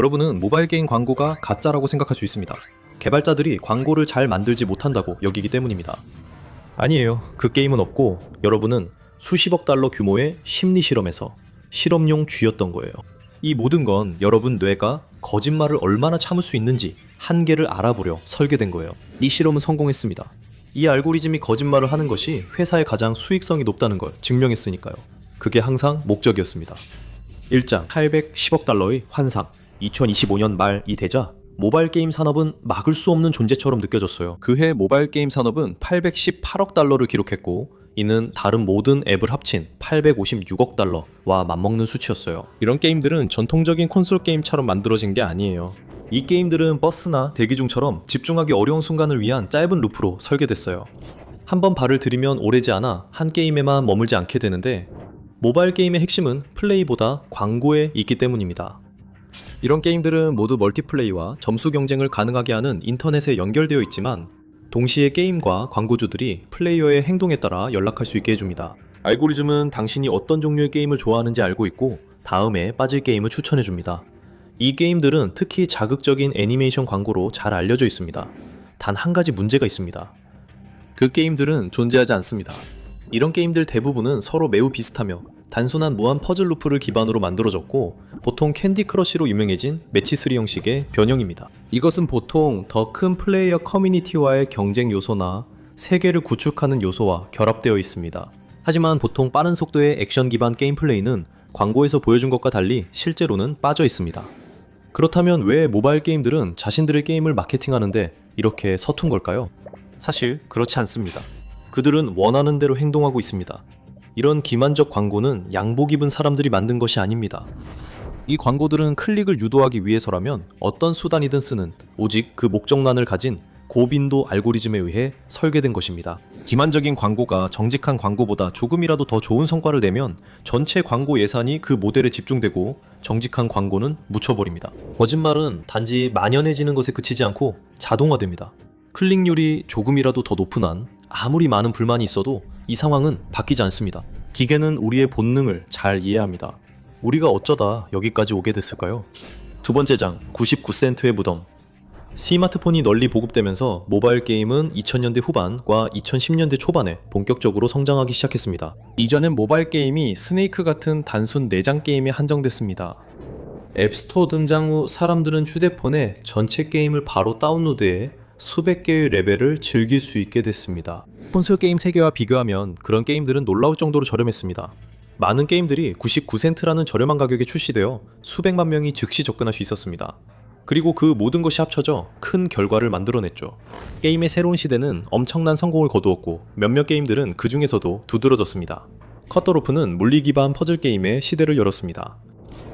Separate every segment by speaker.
Speaker 1: 여러분은 모바일 게임 광고가 가짜라고 생각할 수 있습니다. 개발자들이 광고를 잘 만들지 못한다고 여기기 때문입니다. 아니에요. 그 게임은 없고 여러분은 수십억 달러 규모의 심리 실험에서 실험용 쥐였던 거예요. 이 모든 건 여러분 뇌가 거짓말을 얼마나 참을 수 있는지 한계를 알아보려 설계된 거예요. 이 실험은 성공했습니다. 이 알고리즘이 거짓말을 하는 것이 회사의 가장 수익성이 높다는 걸 증명했으니까요. 그게 항상 목적이었습니다. 1장 810억 달러의 환상. 2025년 말이 되자 모바일 게임 산업은 막을 수 없는 존재처럼 느껴졌어요. 그해 모바일 게임 산업은 818억 달러를 기록했고 이는 다른 모든 앱을 합친 856억 달러와 맞먹는 수치였어요. 이런 게임들은 전통적인 콘솔 게임처럼 만들어진 게 아니에요. 이 게임들은 버스나 대기 중처럼 집중하기 어려운 순간을 위한 짧은 루프로 설계됐어요. 한번 발을 들이면 오래지 않아 한 게임에만 머물지 않게 되는데 모바일 게임의 핵심은 플레이보다 광고에 있기 때문입니다. 이런 게임들은 모두 멀티플레이와 점수 경쟁을 가능하게 하는 인터넷에 연결되어 있지만 동시에 게임과 광고주들이 플레이어의 행동에 따라 연락할 수 있게 해줍니다. 알고리즘은 당신이 어떤 종류의 게임을 좋아하는지 알고 있고 다음에 빠질 게임을 추천해줍니다. 이 게임들은 특히 자극적인 애니메이션 광고로 잘 알려져 있습니다. 단 한 가지 문제가 있습니다. 그 게임들은 존재하지 않습니다. 이런 게임들 대부분은 서로 매우 비슷하며 단순한 무한 퍼즐 루프를 기반으로 만들어졌고 보통 캔디 크러쉬로 유명해진 매치3 형식의 변형입니다. 이것은 보통 더 큰 플레이어 커뮤니티와의 경쟁 요소나 세계를 구축하는 요소와 결합되어 있습니다. 하지만 보통 빠른 속도의 액션 기반 게임 플레이는 광고에서 보여준 것과 달리 실제로는 빠져 있습니다. 그렇다면 왜 모바일 게임들은 자신들의 게임을 마케팅하는데 이렇게 서툰 걸까요? 사실 그렇지 않습니다. 그들은 원하는 대로 행동하고 있습니다. 이런 기만적 광고는 양복 입은 사람들이 만든 것이 아닙니다. 이 광고들은 클릭을 유도하기 위해서라면 어떤 수단이든 쓰는 오직 그 목적란을 가진 고빈도 알고리즘에 의해 설계된 것입니다. 기만적인 광고가 정직한 광고보다 조금이라도 더 좋은 성과를 내면 전체 광고 예산이 그 모델에 집중되고 정직한 광고는 묻혀버립니다. 거짓말은 단지 만연해지는 것에 그치지 않고 자동화됩니다. 클릭률이 조금이라도 더 높은 한 아무리 많은 불만이 있어도 이 상황은 바뀌지 않습니다. 기계는 우리의 본능을 잘 이해합니다. 우리가 어쩌다 여기까지 오게 됐을까요? 두 번째 장 99센트의 무덤. 스마트폰이 널리 보급되면서 모바일 게임은 2000년대 후반과 2010년대 초반에 본격적으로 성장하기 시작했습니다. 이전엔 모바일 게임이 스네이크 같은 단순 내장 게임에 한정됐습니다. 앱스토어 등장 후 사람들은 휴대폰에 전체 게임을 바로 다운로드해 수백 개의 레벨을 즐길 수 있게 됐습니다. 콘솔 게임 세계와 비교하면 그런 게임들은 놀라울 정도로 저렴했습니다. 많은 게임들이 99센트라는 저렴한 가격에 출시되어 수백만 명이 즉시 접근할 수 있었습니다. 그리고 그 모든 것이 합쳐져 큰 결과를 만들어냈죠. 게임의 새로운 시대는 엄청난 성공을 거두었고 몇몇 게임들은 그 중에서도 두드러졌습니다. 컷더로프는 물리 기반 퍼즐 게임의 시대를 열었습니다.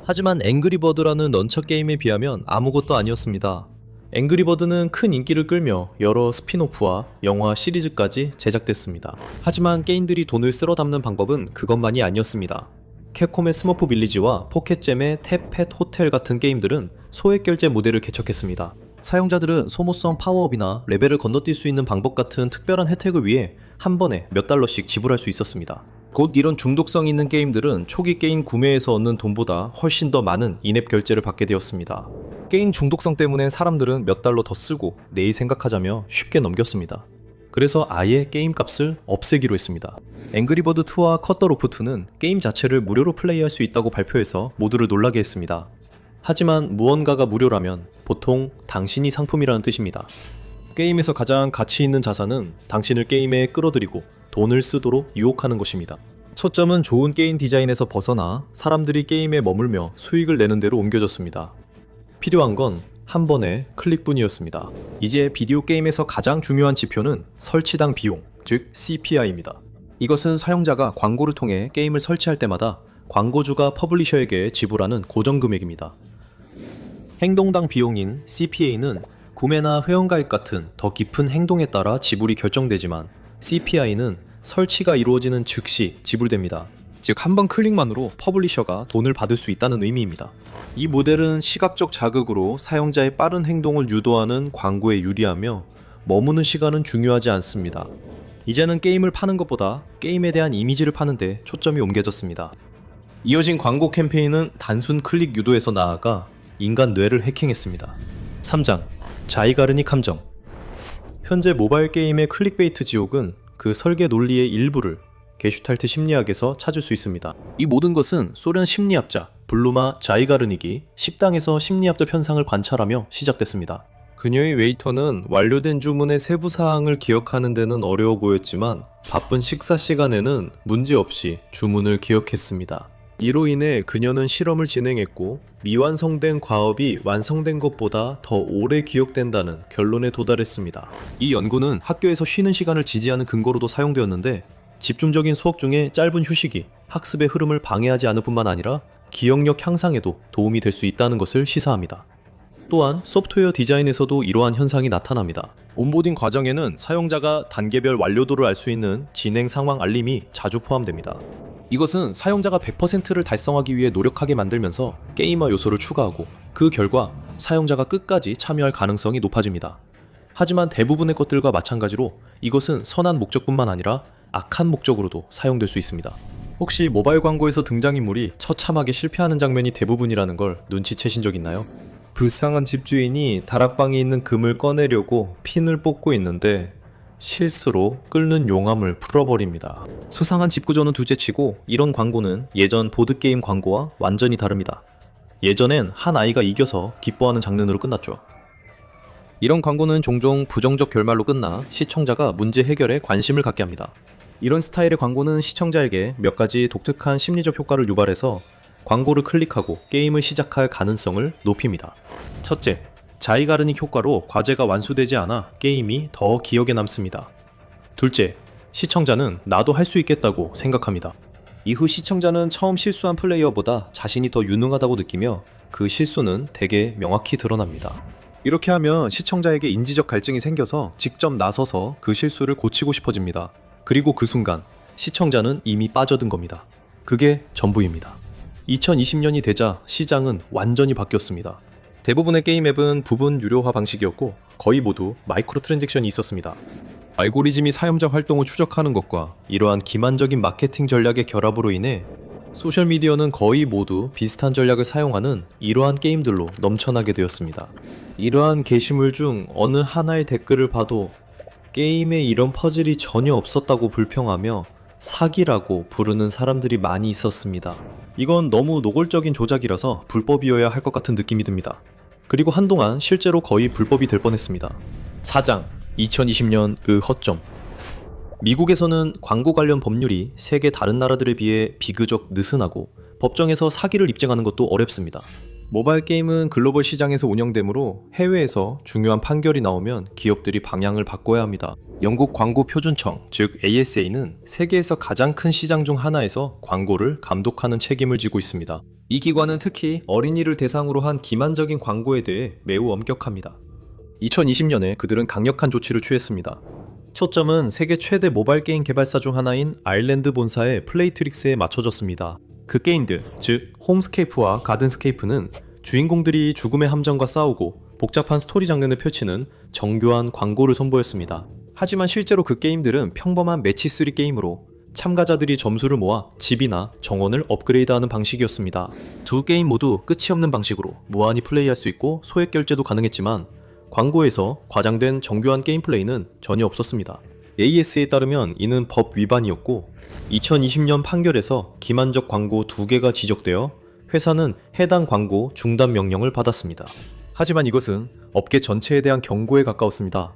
Speaker 1: 하지만 앵그리버드라는 런처 게임에 비하면 아무것도 아니었습니다. 앵그리버드는 큰 인기를 끌며 여러 스핀오프와 영화 시리즈까지 제작됐습니다. 하지만 게임들이 돈을 쓸어 담는 방법은 그것만이 아니었습니다. 캡콤의 스머프 빌리지와 포켓잼의 탭팻 호텔 같은 게임들은 소액 결제 모델을 개척했습니다. 사용자들은 소모성 파워업이나 레벨을 건너뛸 수 있는 방법 같은 특별한 혜택을 위해 한 번에 몇 달러씩 지불할 수 있었습니다. 곧 이런 중독성 있는 게임들은 초기 게임 구매에서 얻는 돈보다 훨씬 더 많은 인앱 결제를 받게 되었습니다. 게임 중독성 때문에 사람들은 몇 달러 더 쓰고 내일 생각하자며 쉽게 넘겼습니다. 그래서 아예 게임 값을 없애기로 했습니다. 앵그리버드 2와 컷더로프 2는 게임 자체를 무료로 플레이할 수 있다고 발표해서 모두를 놀라게 했습니다. 하지만 무언가가 무료라면 보통 당신이 상품이라는 뜻입니다. 게임에서 가장 가치 있는 자산은 당신을 게임에 끌어들이고 돈을 쓰도록 유혹하는 것입니다. 초점은 좋은 게임 디자인에서 벗어나 사람들이 게임에 머물며 수익을 내는 데로 옮겨졌습니다. 필요한 건 한 번의 클릭뿐이었습니다. 이제 비디오 게임에서 가장 중요한 지표는 설치당 비용, 즉 CPI입니다. 이것은 사용자가 광고를 통해 게임을 설치할 때마다 광고주가 퍼블리셔에게 지불하는 고정 금액입니다. 행동당 비용인 CPA는 구매나 회원가입 같은 더 깊은 행동에 따라 지불이 결정되지만 CPI는 설치가 이루어지는 즉시 지불됩니다. 즉 한 번 클릭만으로 퍼블리셔가 돈을 받을 수 있다는 의미입니다. 이 모델은 시각적 자극으로 사용자의 빠른 행동을 유도하는 광고에 유리하며 머무는 시간은 중요하지 않습니다. 이제는 게임을 파는 것보다 게임에 대한 이미지를 파는 데 초점이 옮겨졌습니다. 이어진 광고 캠페인은 단순 클릭 유도에서 나아가 인간 뇌를 해킹했습니다. 3장 자이가르닉 함정. 현재 모바일 게임의 클릭베이트 지옥은 그 설계 논리의 일부를 게슈탈트 심리학에서 찾을 수 있습니다. 이 모든 것은 소련 심리학자 블루마 자이가르닉이 식당에서 심리학적 현상을 관찰하며 시작됐습니다. 그녀의 웨이터는 완료된 주문의 세부 사항을 기억하는 데는 어려워 보였지만 바쁜 식사 시간에는 문제없이 주문을 기억했습니다. 이로 인해 그녀는 실험을 진행했고 미완성된 과업이 완성된 것보다 더 오래 기억된다는 결론에 도달했습니다. 이 연구는 학교에서 쉬는 시간을 지지하는 근거로도 사용되었는데 집중적인 수업 중에 짧은 휴식이 학습의 흐름을 방해하지 않을 뿐만 아니라 기억력 향상에도 도움이 될 수 있다는 것을 시사합니다. 또한 소프트웨어 디자인에서도 이러한 현상이 나타납니다. 온보딩 과정에는 사용자가 단계별 완료도를 알 수 있는 진행 상황 알림이 자주 포함됩니다. 이것은 사용자가 100%를 달성하기 위해 노력하게 만들면서 게임화 요소를 추가하고 그 결과 사용자가 끝까지 참여할 가능성이 높아집니다. 하지만 대부분의 것들과 마찬가지로 이것은 선한 목적뿐만 아니라 악한 목적으로도 사용될 수 있습니다. 혹시 모바일 광고에서 등장인물이 처참하게 실패하는 장면이 대부분이라는 걸 눈치채신 적 있나요? 불쌍한 집주인이 다락방에 있는 금을 꺼내려고 핀을 뽑고 있는데 실수로 끓는 용암을 풀어버립니다. 수상한 집 구조는 둘째치고 이런 광고는 예전 보드게임 광고와 완전히 다릅니다. 예전엔 한 아이가 이겨서 기뻐하는 장면으로 끝났죠. 이런 광고는 종종 부정적 결말로 끝나 시청자가 문제 해결에 관심을 갖게 합니다. 이런 스타일의 광고는 시청자에게 몇 가지 독특한 심리적 효과를 유발해서 광고를 클릭하고 게임을 시작할 가능성을 높입니다. 첫째, 자이가르닉 효과로 과제가 완수되지 않아 게임이 더 기억에 남습니다. 둘째, 시청자는 나도 할 수 있겠다고 생각합니다. 이후 시청자는 처음 실수한 플레이어보다 자신이 더 유능하다고 느끼며 그 실수는 되게 명확히 드러납니다. 이렇게 하면 시청자에게 인지적 갈증이 생겨서 직접 나서서 그 실수를 고치고 싶어집니다. 그리고 그 순간 시청자는 이미 빠져든 겁니다. 그게 전부입니다. 2020년이 되자 시장은 완전히 바뀌었습니다. 대부분의 게임 앱은 부분 유료화 방식이었고 거의 모두 마이크로 트랜잭션이 있었습니다. 알고리즘이 사용자 활동을 추적하는 것과 이러한 기만적인 마케팅 전략의 결합으로 인해 소셜미디어는 거의 모두 비슷한 전략을 사용하는 이러한 게임들로 넘쳐나게 되었습니다. 이러한 게시물 중 어느 하나의 댓글을 봐도 게임에 이런 퍼즐이 전혀 없었다고 불평하며 사기라고 부르는 사람들이 많이 있었습니다. 이건 너무 노골적인 조작이라서 불법이어야 할 것 같은 느낌이 듭니다. 그리고 한동안 실제로 거의 불법이 될 뻔했습니다. 4장 2020년의 허점. 미국에서는 광고 관련 법률이 세계 다른 나라들에 비해 비교적 느슨하고 법정에서 사기를 입증하는 것도 어렵습니다. 모바일 게임은 글로벌 시장에서 운영되므로 해외에서 중요한 판결이 나오면 기업들이 방향을 바꿔야 합니다. 영국 광고 표준청, 즉 ASA는 세계에서 가장 큰 시장 중 하나에서 광고를 감독하는 책임을 지고 있습니다. 이 기관은 특히 어린이를 대상으로 한 기만적인 광고에 대해 매우 엄격합니다. 2020년에 그들은 강력한 조치를 취했습니다. 초점은 세계 최대 모바일 게임 개발사 중 하나인 아일랜드 본사의 플레이트릭스에 맞춰졌습니다. 그 게임들, 즉 홈스케이프와 가든스케이프는 주인공들이 죽음의 함정과 싸우고 복잡한 스토리 장면을 펼치는 정교한 광고를 선보였습니다. 하지만 실제로 그 게임들은 평범한 매치3 게임으로 참가자들이 점수를 모아 집이나 정원을 업그레이드하는 방식이었습니다. 두 게임 모두 끝이 없는 방식으로 무한히 플레이할 수 있고 소액 결제도 가능했지만 광고에서 과장된 정교한 게임 플레이는 전혀 없었습니다. AS에 따르면 이는 법 위반이었고 2020년 판결에서 기만적 광고 2개가 지적되어 회사는 해당 광고 중단 명령을 받았습니다. 하지만 이것은 업계 전체에 대한 경고에 가까웠습니다.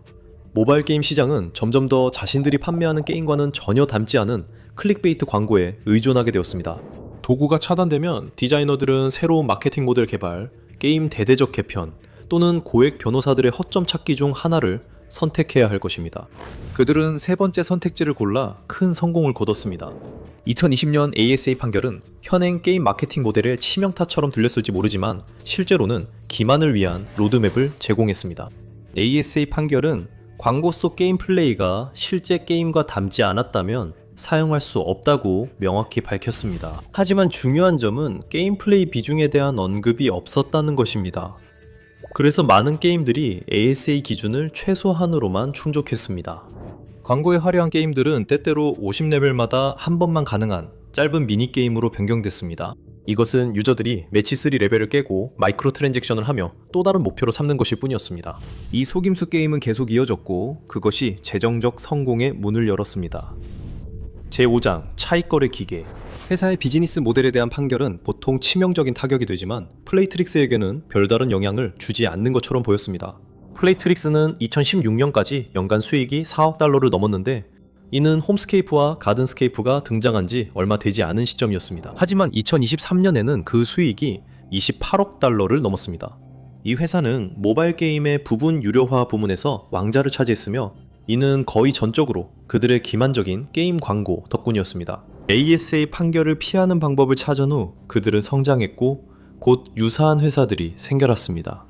Speaker 1: 모바일 게임 시장은 점점 더 자신들이 판매하는 게임과는 전혀 닮지 않은 클릭베이트 광고에 의존하게 되었습니다. 도구가 차단되면 디자이너들은 새로운 마케팅 모델 개발, 게임 대대적 개편 또는 고액 변호사들의 허점 찾기 중 하나를 선택해야 할 것입니다. 그들은 세 번째 선택지를 골라 큰 성공을 거뒀습니다. 2020년 ASA 판결은 현행 게임 마케팅 모델의 치명타처럼 들렸을지 모르지만 실제로는 기만을 위한 로드맵을 제공했습니다. ASA 판결은 광고 속 게임 플레이가 실제 게임과 닮지 않았다면 사용할 수 없다고 명확히 밝혔습니다. 하지만 중요한 점은 게임 플레이 비중에 대한 언급이 없었다는 것입니다. 그래서 많은 게임들이 ASA 기준을 최소한으로만 충족했습니다. 광고에 화려한 게임들은 때때로 50레벨마다 한 번만 가능한 짧은 미니게임으로 변경됐습니다. 이것은 유저들이 매치3 레벨을 깨고 마이크로 트랜잭션을 하며 또 다른 목표로 삼는 것일 뿐이었습니다. 이 속임수 게임은 계속 이어졌고 그것이 재정적 성공의 문을 열었습니다. 제5장 차익거래 기계. 회사의 비즈니스 모델에 대한 판결은 보통 치명적인 타격이 되지만 플레이트릭스에게는 별다른 영향을 주지 않는 것처럼 보였습니다. 플레이트릭스는 2016년까지 연간 수익이 4억 달러를 넘었는데 이는 홈스케이프와 가든스케이프가 등장한 지 얼마 되지 않은 시점이었습니다. 하지만 2023년에는 그 수익이 28억 달러를 넘었습니다. 이 회사는 모바일 게임의 부분 유료화 부문에서 왕자를 차지했으며 이는 거의 전적으로 그들의 기만적인 게임 광고 덕분이었습니다. ASA 판결을 피하는 방법을 찾은 후 그들은 성장했고 곧 유사한 회사들이 생겨났습니다.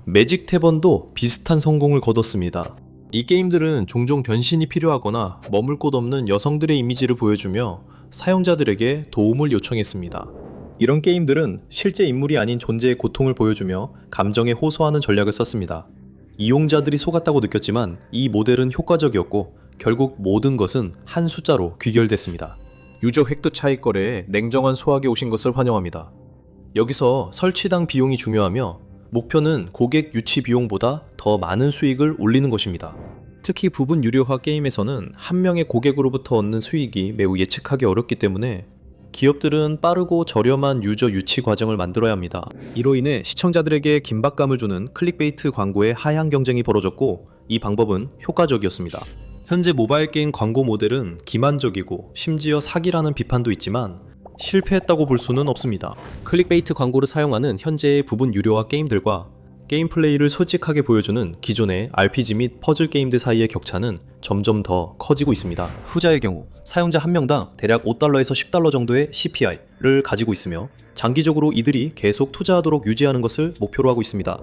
Speaker 1: 매직 태번도 비슷한 성공을 거뒀습니다. 이 게임들은 종종 변신이 필요하거나 머물 곳 없는 여성들의 이미지를 보여주며 사용자들에게 도움을 요청했습니다. 이런 게임들은 실제 인물이 아닌 존재의 고통을 보여주며 감정에 호소하는 전략을 썼습니다. 이용자들이 속았다고 느꼈지만 이 모델은 효과적이었고 결국 모든 것은 한 숫자로 귀결됐습니다. 유저 획득 차익 거래에 냉정한 소학에 오신 것을 환영합니다. 여기서 설치당 비용이 중요하며 목표는 고객 유치 비용보다 더 많은 수익을 올리는 것입니다. 특히 부분 유료화 게임에서는 한 명의 고객으로부터 얻는 수익이 매우 예측하기 어렵기 때문에 기업들은 빠르고 저렴한 유저 유치 과정을 만들어야 합니다. 이로 인해 시청자들에게 긴박감을 주는 클릭베이트 광고의 하향 경쟁이 벌어졌고 이 방법은 효과적이었습니다. 현재 모바일 게임 광고 모델은 기만적이고 심지어 사기라는 비판도 있지만 실패했다고 볼 수는 없습니다. 클릭베이트 광고를 사용하는 현재의 부분 유료화 게임들과 게임 플레이를 솔직하게 보여주는 기존의 RPG 및 퍼즐 게임들 사이의 격차는 점점 더 커지고 있습니다. 후자의 경우 사용자 한 명당 대략 5달러에서 10달러 정도의 CPI를 가지고 있으며 장기적으로 이들이 계속 투자하도록 유지하는 것을 목표로 하고 있습니다.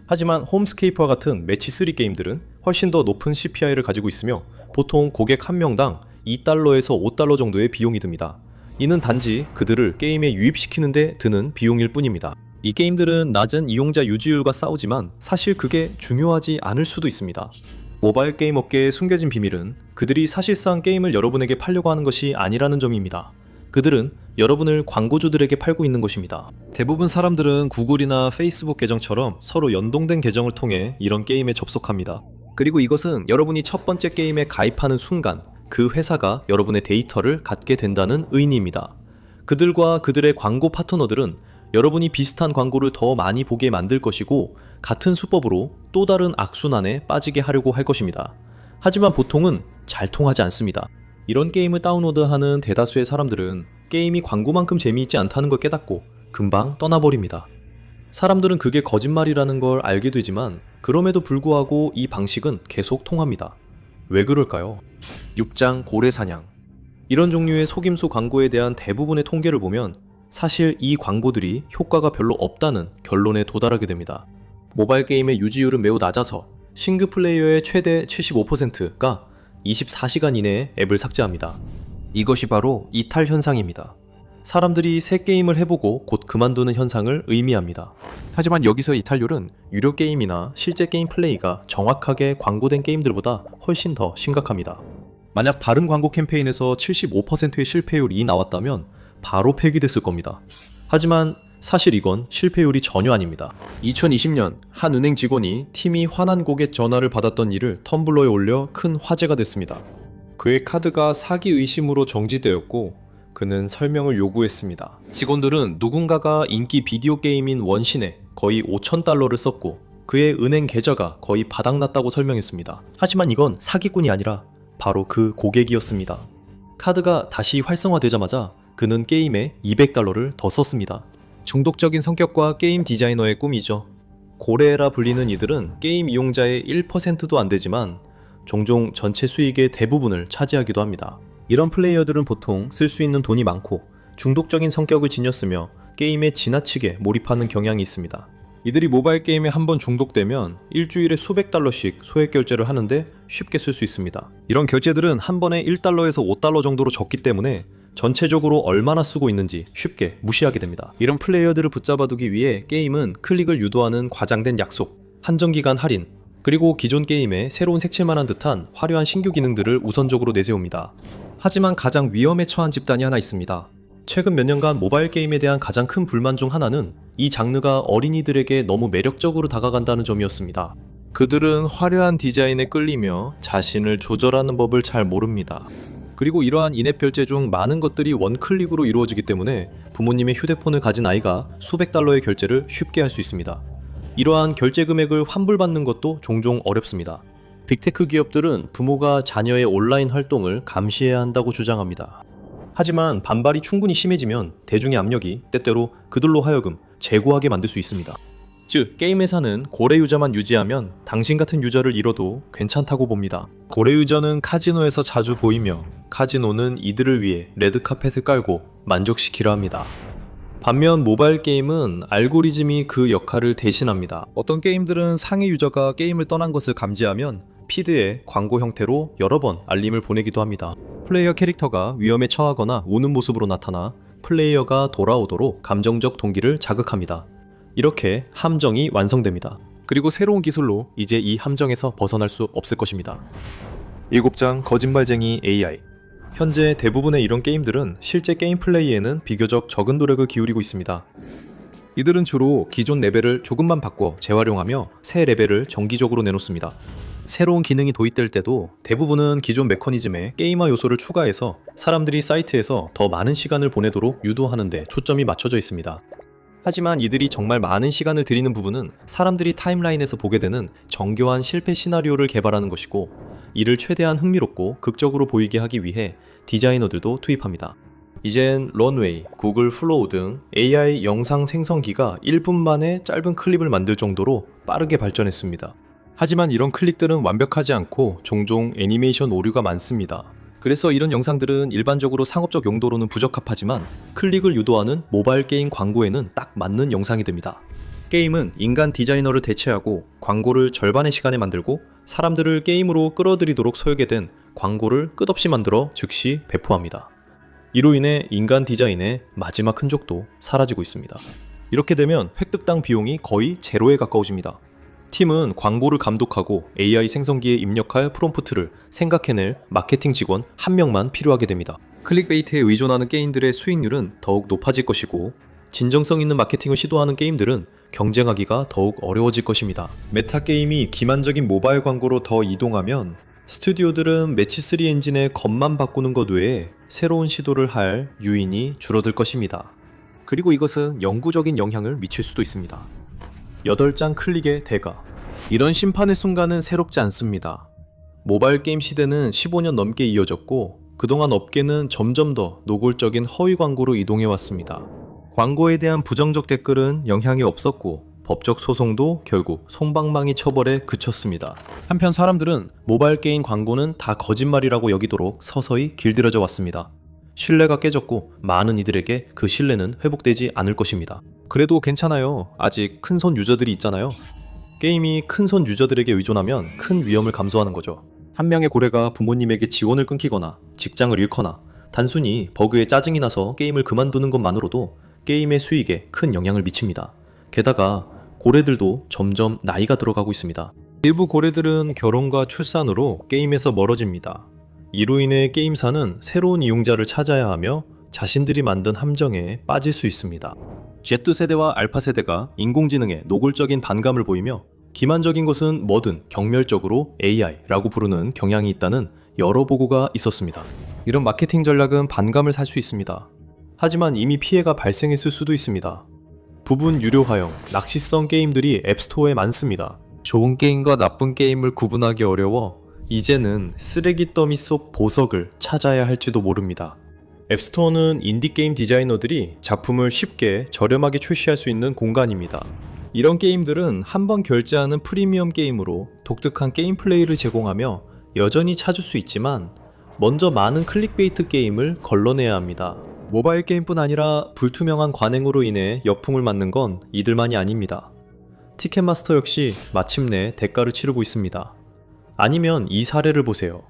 Speaker 1: 하지만 홈스케이프와 같은 매치3 게임들은 훨씬 더 높은 CPI를 가지고 있으며 보통 고객 한 명당 2달러에서 5달러 정도의 비용이 듭니다. 이는 단지 그들을 게임에 유입시키는 데 드는 비용일 뿐입니다. 이 게임들은 낮은 이용자 유지율과 싸우지만 사실 그게 중요하지 않을 수도 있습니다. 모바일 게임 업계의 숨겨진 비밀은 그들이 사실상 게임을 여러분에게 팔려고 하는 것이 아니라는 점입니다. 그들은 여러분을 광고주들에게 팔고 있는 것입니다. 대부분 사람들은 구글이나 페이스북 계정처럼 서로 연동된 계정을 통해 이런 게임에 접속합니다. 그리고 이것은 여러분이 첫 번째 게임에 가입하는 순간 그 회사가 여러분의 데이터를 갖게 된다는 의미입니다. 그들과 그들의 광고 파트너들은 여러분이 비슷한 광고를 더 많이 보게 만들 것이고 같은 수법으로 또 다른 악순환에 빠지게 하려고 할 것입니다. 하지만 보통은 잘 통하지 않습니다. 이런 게임을 다운로드하는 대다수의 사람들은 게임이 광고만큼 재미있지 않다는 걸 깨닫고 금방 떠나버립니다. 사람들은 그게 거짓말이라는 걸 알게 되지만 그럼에도 불구하고 이 방식은 계속 통합니다. 왜 그럴까요? 6장 고래사냥. 이런 종류의 속임수 광고에 대한 대부분의 통계를 보면 사실 이 광고들이 효과가 별로 없다는 결론에 도달하게 됩니다. 모바일 게임의 유지율은 매우 낮아서 싱글 플레이어의 최대 75%가 24시간 이내에 앱을 삭제합니다. 이것이 바로 이탈 현상입니다. 사람들이 새 게임을 해보고 곧 그만두는 현상을 의미합니다. 하지만 여기서 이탈률은 유료 게임이나 실제 게임 플레이가 정확하게 광고된 게임들보다 훨씬 더 심각합니다. 만약 다른 광고 캠페인에서 75%의 실패율이 나왔다면 바로 폐기됐을 겁니다. 하지만 사실 이건 실패율이 전혀 아닙니다. 2020년 한 은행 직원이 팀이 화난 고객 전화를 받았던 일을 텀블러에 올려 큰 화제가 됐습니다. 그의 카드가 사기 의심으로 정지되었고 그는 설명을 요구했습니다. 직원들은 누군가가 인기 비디오 게임인 원신에 거의 5,000달러를 썼고 그의 은행 계좌가 거의 바닥났다고 설명했습니다. 하지만 이건 사기꾼이 아니라 바로 그 고객이었습니다. 카드가 다시 활성화되자마자 그는 게임에 200달러를 더 썼습니다. 중독적인 성격과 게임 디자이너의 꿈이죠. 고래라 불리는 이들은 게임 이용자의 1%도 안 되지만 종종 전체 수익의 대부분을 차지하기도 합니다. 이런 플레이어들은 보통 쓸 수 있는 돈이 많고 중독적인 성격을 지녔으며 게임에 지나치게 몰입하는 경향이 있습니다. 이들이 모바일 게임에 한번 중독되면 일주일에 수백 달러씩 소액 결제를 하는데 쉽게 쓸 수 있습니다. 이런 결제들은 한 번에 1달러에서 5달러 정도로 적기 때문에 전체적으로 얼마나 쓰고 있는지 쉽게 무시하게 됩니다. 이런 플레이어들을 붙잡아두기 위해 게임은 클릭을 유도하는 과장된 약속, 한정기간 할인, 그리고 기존 게임에 새로운 색칠만한 듯한 화려한 신규 기능들을 우선적으로 내세웁니다. 하지만 가장 위험에 처한 집단이 하나 있습니다. 최근 몇 년간 모바일 게임에 대한 가장 큰 불만 중 하나는 이 장르가 어린이들에게 너무 매력적으로 다가간다는 점이었습니다. 그들은 화려한 디자인에 끌리며 자신을 조절하는 법을 잘 모릅니다. 그리고 이러한 인앱 결제 중 많은 것들이 원클릭으로 이루어지기 때문에 부모님의 휴대폰을 가진 아이가 수백 달러의 결제를 쉽게 할 수 있습니다. 이러한 결제 금액을 환불받는 것도 종종 어렵습니다. 빅테크 기업들은 부모가 자녀의 온라인 활동을 감시해야 한다고 주장합니다. 하지만 반발이 충분히 심해지면 대중의 압력이 때때로 그들로 하여금 재고하게 만들 수 있습니다. 즉, 게임 회사는 고래 유저만 유지하면 당신 같은 유저를 잃어도 괜찮다고 봅니다. 고래 유저는 카지노에서 자주 보이며 카지노는 이들을 위해 레드카펫을 깔고 만족시키려 합니다. 반면 모바일 게임은 알고리즘이 그 역할을 대신합니다. 어떤 게임들은 상위 유저가 게임을 떠난 것을 감지하면 피드에 광고 형태로 여러 번 알림을 보내기도 합니다. 플레이어 캐릭터가 위험에 처하거나 우는 모습으로 나타나 플레이어가 돌아오도록 감정적 동기를 자극합니다. 이렇게 함정이 완성됩니다. 그리고 새로운 기술로 이제 이 함정에서 벗어날 수 없을 것입니다. 7장 거짓말쟁이 AI. 현재 대부분의 이런 게임들은 실제 게임 플레이에는 비교적 적은 노력을 기울이고 있습니다. 이들은 주로 기존 레벨을 조금만 바꿔 재활용하며 새 레벨을 정기적으로 내놓습니다. 새로운 기능이 도입될 때도 대부분은 기존 메커니즘에 게임화 요소를 추가해서 사람들이 사이트에서 더 많은 시간을 보내도록 유도하는 데 초점이 맞춰져 있습니다. 하지만 이들이 정말 많은 시간을 들이는 부분은 사람들이 타임라인에서 보게 되는 정교한 실패 시나리오를 개발하는 것이고, 이를 최대한 흥미롭고 극적으로 보이게 하기 위해 디자이너들도 투입합니다. 이젠 런웨이, 구글 플로우 등 AI 영상 생성기가 1분 만에 짧은 클립을 만들 정도로 빠르게 발전했습니다. 하지만 이런 클릭들은 완벽하지 않고 종종 애니메이션 오류가 많습니다. 그래서 이런 영상들은 일반적으로 상업적 용도로는 부적합하지만 클릭을 유도하는 모바일 게임 광고에는 딱 맞는 영상이 됩니다. 게임은 인간 디자이너를 대체하고 광고를 절반의 시간에 만들고 사람들을 게임으로 끌어들이도록 설계된 광고를 끝없이 만들어 즉시 배포합니다. 이로 인해 인간 디자인의 마지막 흔적도 사라지고 있습니다. 이렇게 되면 획득당 비용이 거의 제로에 가까워집니다. 팀은 광고를 감독하고 AI 생성기에 입력할 프롬프트를 생각해낼 마케팅 직원 1명만 필요하게 됩니다. 클릭베이트에 의존하는 게임들의 수익률은 더욱 높아질 것이고, 진정성 있는 마케팅을 시도하는 게임들은 경쟁하기가 더욱 어려워질 것입니다. 메타게임이 기만적인 모바일 광고로 더 이동하면 스튜디오들은 매치3 엔진의 겉만 바꾸는 것 외에 새로운 시도를 할 유인이 줄어들 것입니다. 그리고 이것은 영구적인 영향을 미칠 수도 있습니다. 8장 클릭의 대가. 이런 심판의 순간은 새롭지 않습니다. 모바일 게임 시대는 15년 넘게 이어졌고, 그동안 업계는 점점 더 노골적인 허위 광고로 이동해왔습니다. 광고에 대한 부정적 댓글은 영향이 없었고, 법적 소송도 결국 솜방망이 처벌에 그쳤습니다. 한편 사람들은 모바일 게임 광고는 다 거짓말이라고 여기도록 서서히 길들여져 왔습니다. 신뢰가 깨졌고 많은 이들에게 그 신뢰는 회복되지 않을 것입니다. 그래도 괜찮아요. 아직 큰손 유저들이 있잖아요. 게임이 큰손 유저들에게 의존하면 큰 위험을 감수하는 거죠. 한 명의 고래가 부모님에게 지원을 끊기거나 직장을 잃거나 단순히 버그에 짜증이 나서 게임을 그만두는 것만으로도 게임의 수익에 큰 영향을 미칩니다. 게다가 고래들도 점점 나이가 들어가고 있습니다. 일부 고래들은 결혼과 출산으로 게임에서 멀어집니다. 이로 인해 게임사는 새로운 이용자를 찾아야 하며 자신들이 만든 함정에 빠질 수 있습니다. Z세대와 알파세대가 인공지능에 노골적인 반감을 보이며 기만적인 것은 뭐든 경멸적으로 AI라고 부르는 경향이 있다는 여러 보고가 있었습니다. 이런 마케팅 전략은 반감을 살 수 있습니다. 하지만 이미 피해가 발생했을 수도 있습니다. 부분 유료화형, 낚시성 게임들이 앱스토어에 많습니다. 좋은 게임과 나쁜 게임을 구분하기 어려워 이제는 쓰레기 더미 속 보석을 찾아야 할지도 모릅니다. 앱스토어는 인디게임 디자이너들이 작품을 쉽게 저렴하게 출시할 수 있는 공간입니다. 이런 게임들은 한번 결제하는 프리미엄 게임으로 독특한 게임 플레이를 제공하며 여전히 찾을 수 있지만 먼저 많은 클릭베이트 게임을 걸러내야 합니다. 모바일 게임뿐 아니라 불투명한 관행으로 인해 역풍을 맞는 건 이들만이 아닙니다. 티켓마스터 역시 마침내 대가를 치르고 있습니다. 아니면 이 사례를 보세요.